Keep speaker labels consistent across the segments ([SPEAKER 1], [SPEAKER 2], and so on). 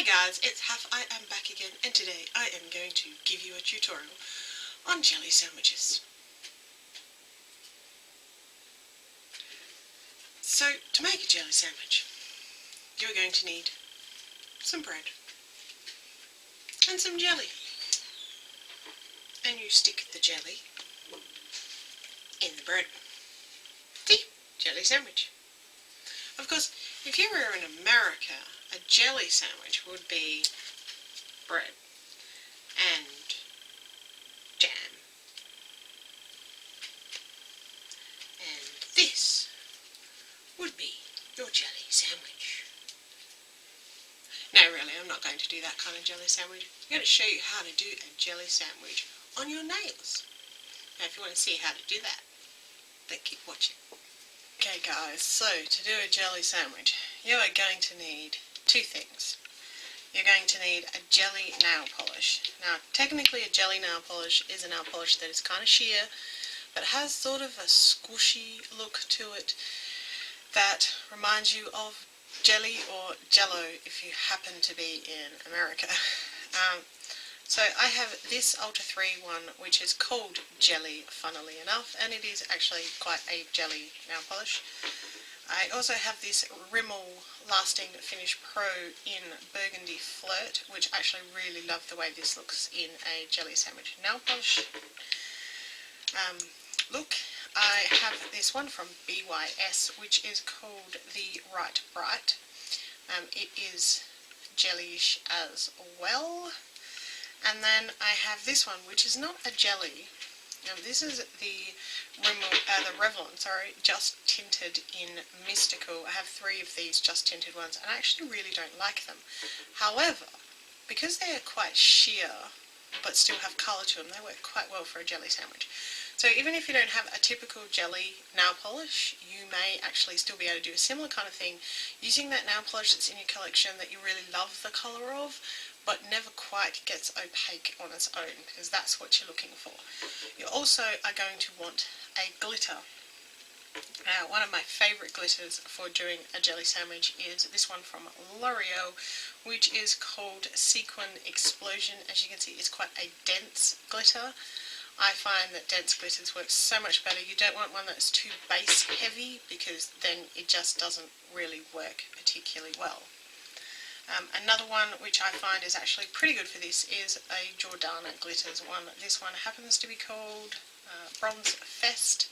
[SPEAKER 1] guys, it's Huff. I am back again, and today I am going to give you a tutorial on jelly sandwiches. So, to make a jelly sandwich, you are going to need some bread and some jelly. And you stick the jelly in the bread. See? Jelly sandwich. Of course, if you were in America, a jelly sandwich would be bread and jam. And this would be your jelly sandwich. No, really, I'm not going to do that kind of jelly sandwich. I'm going to show you how to do a jelly sandwich on your nails. Now, if you want to see how to do that, then keep watching. Okay guys, so to do a jelly sandwich, you are going to need two things. You're going to need a jelly nail polish. Now, technically a jelly nail polish is a nail polish that is kind of sheer, but has sort of a squishy look to it that reminds you of jelly or jello if you happen to be in America. So I have this Ultra 3 one, which is called Jelly, funnily enough, and it is actually quite a jelly nail polish. I also have this Rimmel Lasting Finish Pro in Burgundy Flirt, which I actually really love the way this looks in a jelly sandwich nail polish. Look, I have this one from BYS, which is called the Right Bright. It is jellyish as well. And then I have this one, which is not a jelly. Now this is the Revlon, just tinted in Mystical. I have 3 of these just tinted ones, and I actually really don't like them. However, because they are quite sheer, but still have colour to them, they work quite well for a jelly sandwich. So even if you don't have a typical jelly nail polish, you may actually still be able to do a similar kind of thing using that nail polish that's in your collection that you really love the colour of, but never quite gets opaque on its own, because that's what you're looking for. You also are going to want a glitter. Now, one of my favourite glitters for doing a jelly sandwich is this one from L'Oreal, which is called Sequin Explosion. As you can see, it's quite a dense glitter. I find that dense glitters work so much better. You don't want one that's too base heavy, because then it just doesn't really work particularly well. Another one which I find is actually pretty good for this is a Jordana Glitters one. This one happens to be called Bronze Fest,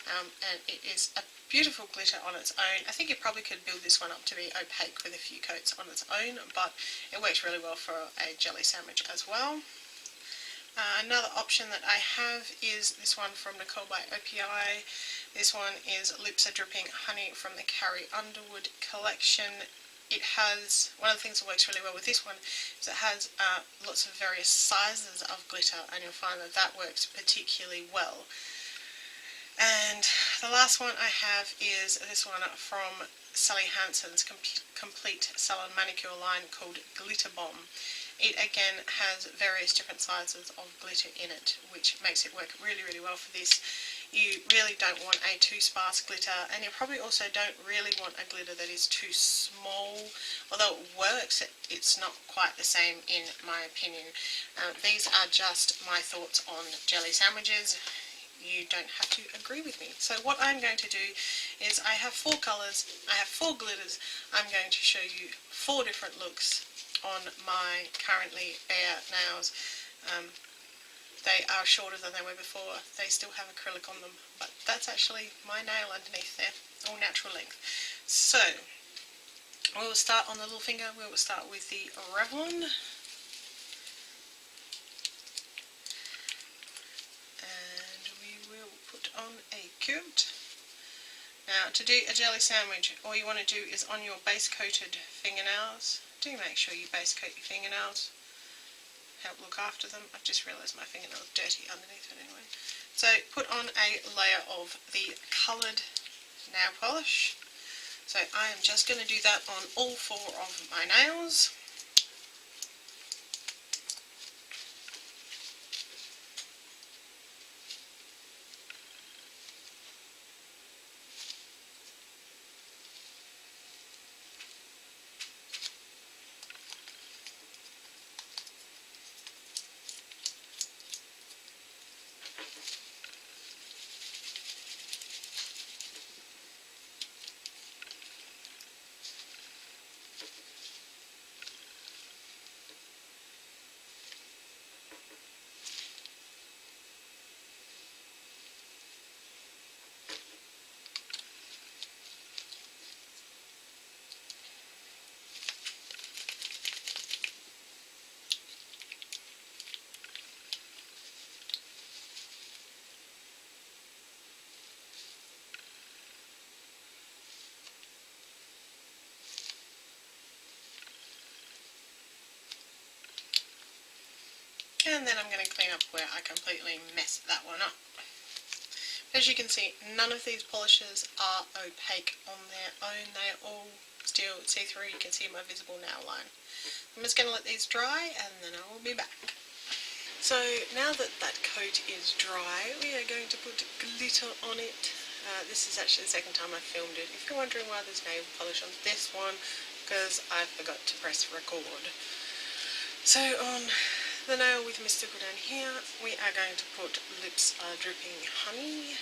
[SPEAKER 1] and it is a beautiful glitter on its own. I think you probably could build this one up to be opaque with a few coats on its own, but it works really well for a jelly sandwich as well. Another option that I have is this one from Nicole by OPI. This one is Lips Are Dripping Honey from the Carrie Underwood collection. It has, one of the things that works really well with this one is it has lots of various sizes of glitter, and you'll find that that works particularly well. And the last one I have is this one from Sally Hansen's Complete Salon Manicure line called Glitter Bomb. It again has various different sizes of glitter in it, which makes it work really, really well for this. You really don't want a too sparse glitter, and you probably also don't really want a glitter that is too small. Although it works, it's not quite the same in my opinion. These are just my thoughts on jelly sandwiches. You don't have to agree with me. So what I'm going to do is I have 4 colours, I have 4 glitters. I'm going to show you 4 different looks on my currently bare nails. They are shorter than they were before. They still have acrylic on them, but that's actually my nail underneath there, all natural length. So, we will start on the little finger. We will start with the Revlon. And we will put on a coat. Now, to do a jelly sandwich, all you want to do is on your base coated fingernails, do make sure you base coat your fingernails. Help look after them. I've just realised my fingernail is dirty underneath it anyway. So put on a layer of the coloured nail polish. So I am just going to do that on all 4 of my nails. And then I'm going to clean up where I completely messed that one up. As you can see, none of these polishes are opaque on their own. They're all still see-through. You can see my visible nail line. I'm just going to let these dry and then I will be back. So now that that coat is dry, we are going to put glitter on it. This is actually the second time I filmed it. If you're wondering why there's nail polish on this one, because I forgot to press record. So on the nail with Mystical down here, we are going to put Lips Are Dripping Honey.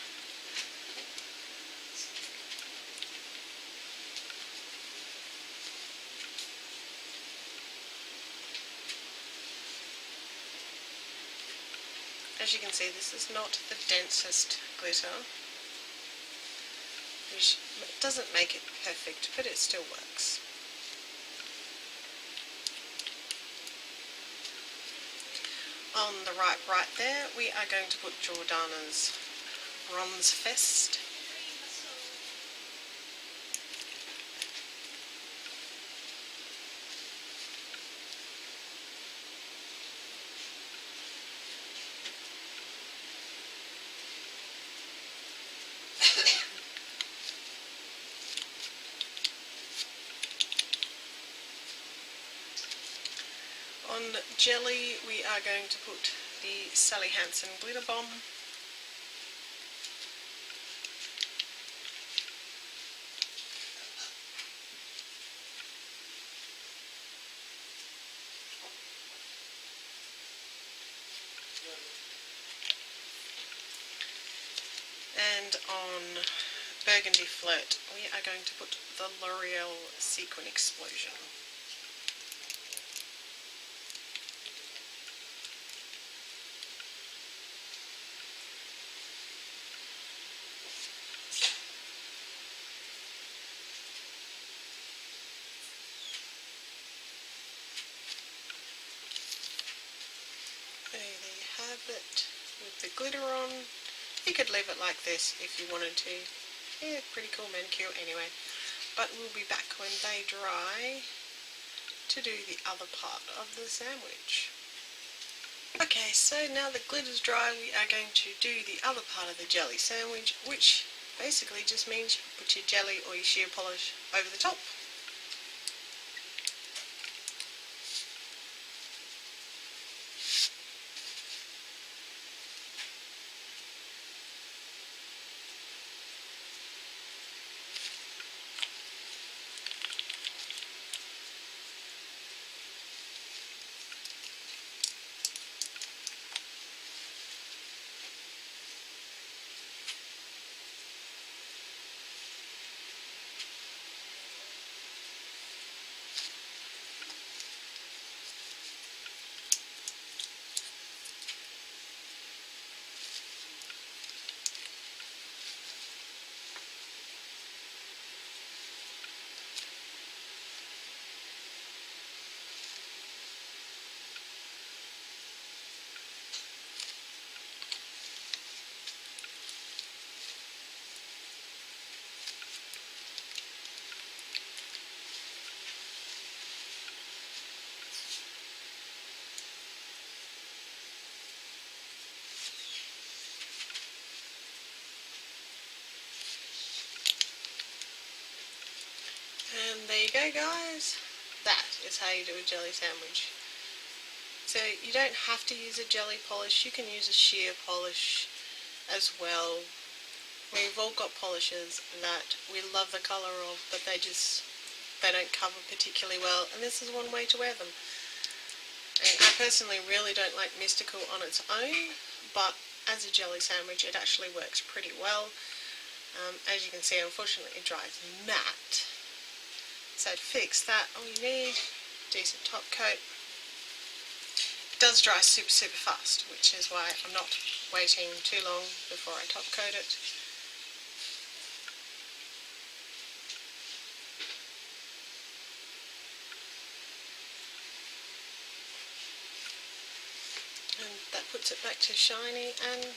[SPEAKER 1] As you can see, this is not the densest glitter, which doesn't make it perfect, but it still works. On the right there, we are going to put Jordana's Bronze Fest. On jelly, we are going to put the Sally Hansen Glitter Bomb. And on Burgundy Flirt, we are going to put the L'Oreal Sequin Explosion. There you have it with the glitter on. You could leave it like this if you wanted to. Yeah, pretty cool manicure anyway. But we'll be back when they dry to do the other part of the sandwich. Okay, so now the glitter's dry, we are going to do the other part of the jelly sandwich, which basically just means you put your jelly or your sheer polish over the top. And there you go, guys. That is how you do a jelly sandwich. So you don't have to use a jelly polish, you can use a sheer polish as well. We've all got polishes that we love the colour of, but they don't cover particularly well, and this is one way to wear them. And I personally really don't like Mystical on its own, but as a jelly sandwich it actually works pretty well. As you can see, unfortunately it dries matte. So to fix that, all you need, decent top coat. It does dry super fast, which is why I'm not waiting too long before I top coat it. And that puts it back to shiny, and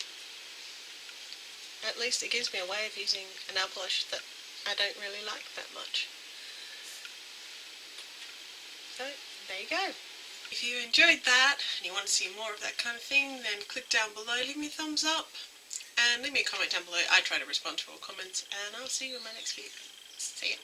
[SPEAKER 1] at least it gives me a way of using a nail polish that I don't really like that much. So there you go. If you enjoyed that and you want to see more of that kind of thing, then click down below, leave me a thumbs up, and leave me a comment down below. I try to respond to all comments, and I'll see you in my next video. See ya.